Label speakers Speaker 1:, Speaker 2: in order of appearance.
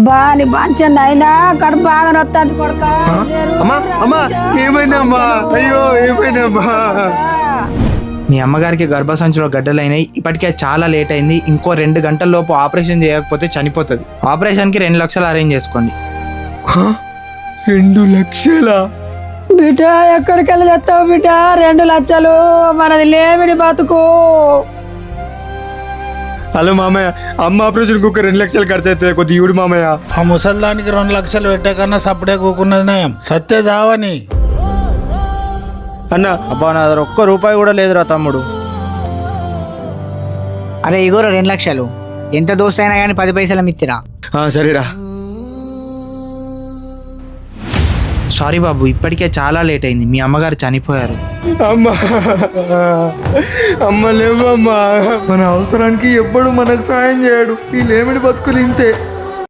Speaker 1: అబ్బా నీ బాంచండి అయినా కడుపు బాగా నొత్తాంది కొడుక.
Speaker 2: అమ్మా అమ్మా ఏమైందమ్మా? అయ్యో ఏమైందమ్మా?
Speaker 3: మీ అమ్మగారికి గర్భసంచిలో గడ్డలైనాయి. ఇప్పటికే చాలా లేట్ అయింది. ఇంకో 2 గంటల లోపు ఆపరేషన్ చేయకపోతే చనిపోతుంది. ఆపరేషన్కి 2 లక్షలు అరేంజ్ చేసుకోండి.
Speaker 2: 2 లక్షలా?
Speaker 1: బిడ్డ ఎక్కడికి వెళ్ళి తెస్తావు బిడ్డ? 2 లక్షలు మనది లేమిడి బతుకు.
Speaker 2: హలో మామయ్య, అమ్మ ఆపరేషన్కి ఒక 2 లక్షలు ఖర్చు అవుతుంది, కొద్దిగా ఇవ్వడు మామయ్య.
Speaker 4: ఆ ముసల్దానికి 2 లక్షలు పెట్టే కన్నా సప్పుడే కూకున్నది నయం. సత్య జావని
Speaker 2: అన్న
Speaker 3: అబ్బా నా దగ్గర ఒక్క రూపాయి కూడా లేదురా తమ్ముడు.
Speaker 5: అరే ఇగోరా 2 లక్షలు. ఎంత దోస్తైనా కానీ 10 పైసలు మిత్తిరా.
Speaker 2: సరేరా.
Speaker 3: సారీ బాబు, ఇప్పటికే చాలా లేట్ అయింది. మీ అమ్మగారు చనిపోయారు.
Speaker 2: అమ్మా అమ్మ లేవమ్మా, మన అవసరానికి ఎప్పుడు మనకు సాయం చేయడు. ఈ లేమిడి బతుకులు ఇంతే.